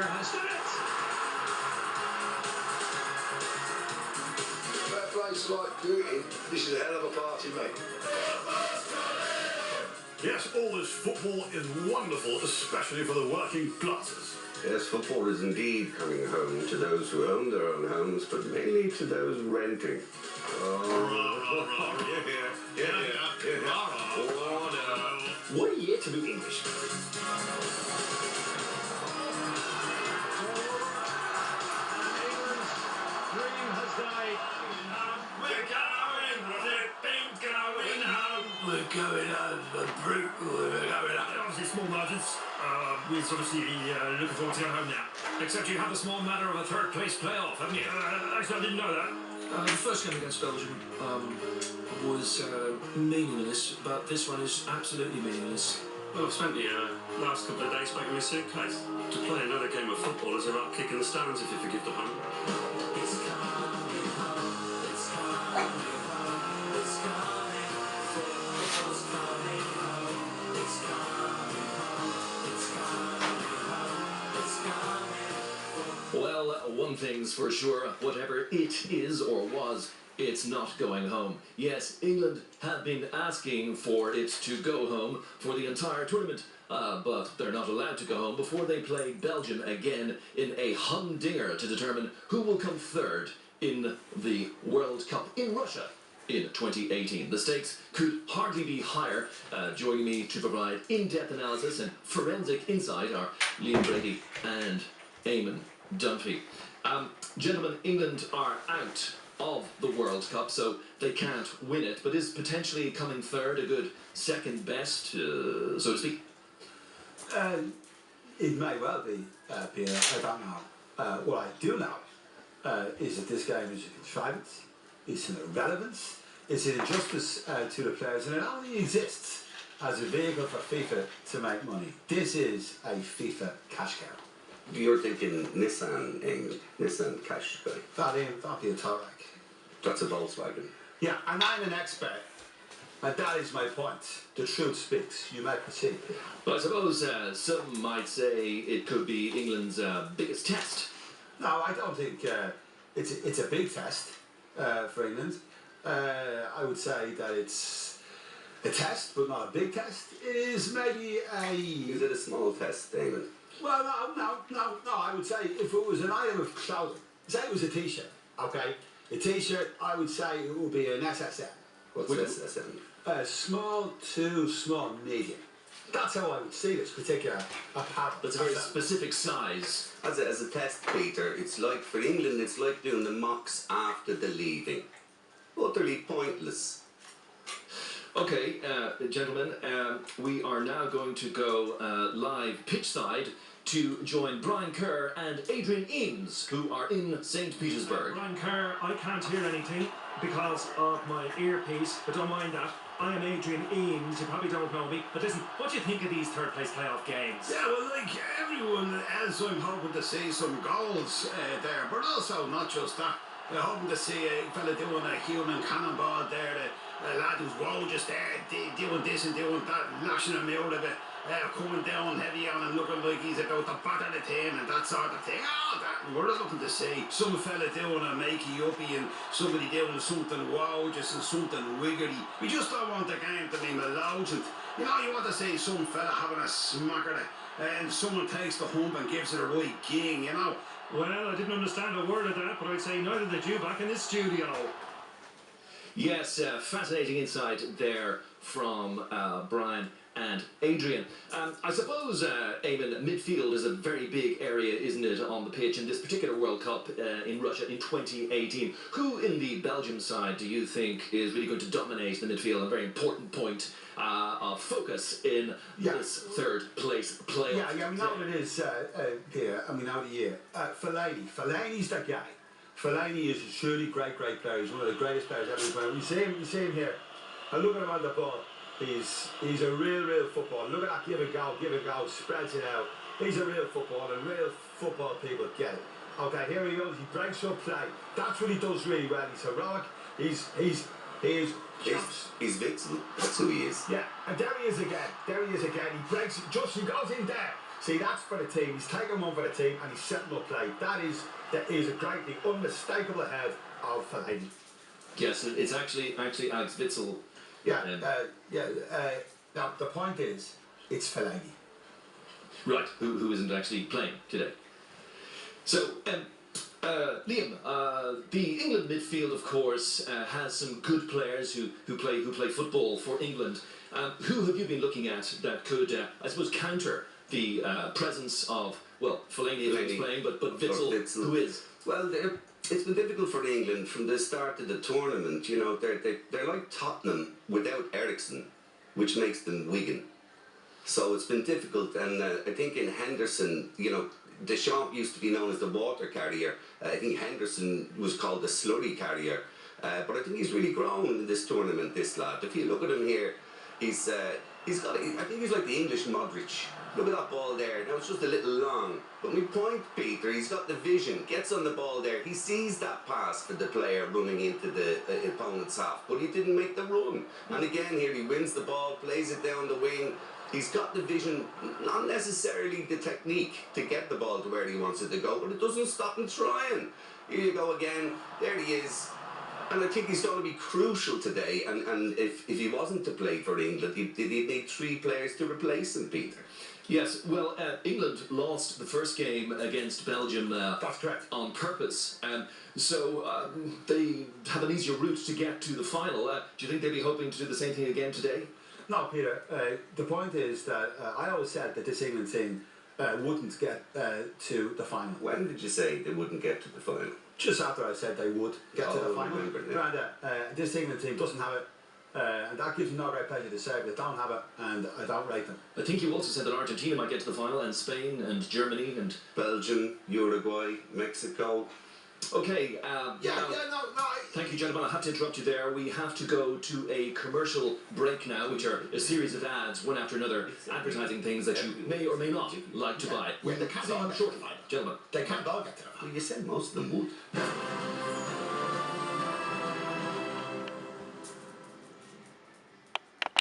Gallagher has done it. Fair play to like Goody. This is a hell of a party, mate. Yes, all this football is wonderful, especially for the working classes. Yes, football is indeed coming home to those who own their own homes, but mainly to those renting. What a year to be English. We're going home, we're going home. Obviously small margins. We're sort of looking forward to going home now. Except you have the small matter of a third place playoff, haven't you? Actually, I didn't know that. The first game against Belgium was meaningless, but this one is absolutely meaningless. Well, I've spent the last couple of days packing my suitcase. To play another game of football is a right kick in the stands, if you forgive the pun. It's coming home, it's coming home, it's coming. Football's coming home, it's coming home, it's coming home, it's coming. Well, one thing's for sure, whatever it is or was, it's not going home. Yes, England have been asking for it to go home for the entire tournament, but they're not allowed to go home before they play Belgium again in a humdinger to determine who will come third in the World Cup in Russia in 2018. The stakes could hardly be higher. Joining me to provide in-depth analysis and forensic insight are Liam Brady and Eamon Dunphy. Gentlemen, England are out of the World Cup, so they can't win it, but is potentially coming third a good second best, so to speak? It may well be, Peter. I don't know. What I do know is that this game is a contrivance, it's an irrelevance, it's an injustice to the players, and it only exists as a vehicle for FIFA to make money. This is a FIFA cash cow. You're thinking Nissan, England, Nissan cash guy. That'd be a Touareg. That's a Volkswagen. Yeah, and I'm an expert, and that is my point. The truth speaks. You may proceed. Well, I suppose some might say it could be England's biggest test. No, I don't think it's a big test for England. I would say that it's a test, but not a big test. It is maybe a... Is it a small test, Damon? Well, no. I would say if it was an item of clothing, say it was a T-shirt, okay? A T-shirt, I would say it would be an SSM. What's SSM? Small to small medium. That's how I would see this particular apparel. That's a very specific size. As a test, Peter, it's like, for England, it's like doing the mocks after the leaving. Utterly pointless. Okay, gentlemen, we are now going to go live pitchside to join Brian Kerr and Adrian Eames, who are in St. Petersburg. Brian Kerr, I can't hear anything because of my earpiece, but don't mind that. I am Adrian Eames, you probably don't know me, but listen, what do you think of these third place playoff games? Yeah, well, like everyone else, I'm hoping to see some goals there, but also not just that. I'm hoping to see a fella doing a human cannonball there, a lad who's just there, doing this and doing that, lashing him out of it, coming down heavy on and looking like he's about to batter the team and that sort of thing. We're looking to see some fella doing a makey-uppy and somebody doing something wowjous and something wiggity. We just don't want the game to be melodic. You know, you want to see some fella having a smacker and someone takes the hump and gives it a right ging, you know. Well, I didn't understand a word of that, but I'd say neither did you back in this studio. Yes, fascinating insight there from Brian and Adrian. I suppose, Eamon, midfield is a very big area, isn't it, on the pitch in this particular World Cup in Russia in 2018. Who in the Belgium side do you think is really going to dominate the midfield? A very important point of focus in this third place playoff. Yeah, we know what it is here, and we know the year. Fellaini's that guy. Fellaini is a truly great player. He's one of the greatest players ever played. You see him here. And look at him on the ball. He's a real footballer. Look at that, give a go, spreads it out. He's a real footballer, real football people get it. Okay, here he goes, he breaks up play. That's what he does really well. He's heroic. He's Vixen. That's who he is. Yeah, and there he is again. He breaks it. He goes in there. See, that's for the team. He's taking one for the team and he's setting up play. That is a great thing, unmistakable ahead of Fellaini. Yes, it's actually Alex Witzel. Yeah, now the point is, it's Fellaini. Right, who isn't actually playing today. So, Liam, the England midfield, of course, has some good players who play football for England. Who have you been looking at that could, I suppose, counter the presence of, well, Fellaini is playing, but Witzel, who is? Well, it's been difficult for England from the start of the tournament. You know, they're like Tottenham without Eriksen, which makes them Wigan. So it's been difficult, and I think in Henderson, you know, Deschamps used to be known as the water carrier. I think Henderson was called the slurry carrier. But I think he's really grown in this tournament, this lad. If you look at him here, he's got. I think he's like the English Modric. Look at that ball there. Now it's just a little long. But my point, Peter, he's got the vision. Gets on the ball there. He sees that pass for the player running into the opponent's half. But he didn't make the run. And again here, he wins the ball, plays it down the wing. He's got the vision, not necessarily the technique to get the ball to where he wants it to go, but it doesn't stop him trying. Here you go again. There he is. And I think he's going to be crucial today. And if he wasn't to play for England, he'd need 3 players to replace him, Peter. Yes, well, England lost the first game against Belgium That's correct. On purpose. So they have an easier route to get to the final. Do you think they'd be hoping to do the same thing again today? No, Peter, the point is that I always said that this England team wouldn't get to the final. When did you say they wouldn't get to the final? Just after I said they would get to the final. Remember, yeah. And this England team doesn't have it, and that gives me no great pleasure to say they don't have it, and I don't rate them. I think you also said that Argentina might get to the final, and Spain, and Germany, and... Belgium, Uruguay, Mexico. Okay, No. thank you, gentlemen. I have to interrupt you there. We have to go to a commercial break now, which are a series of ads, one after another, advertising things that you may or may not like to buy. Where they can't all short line. Gentlemen. They can't all get to the final. Well, you said most of them would.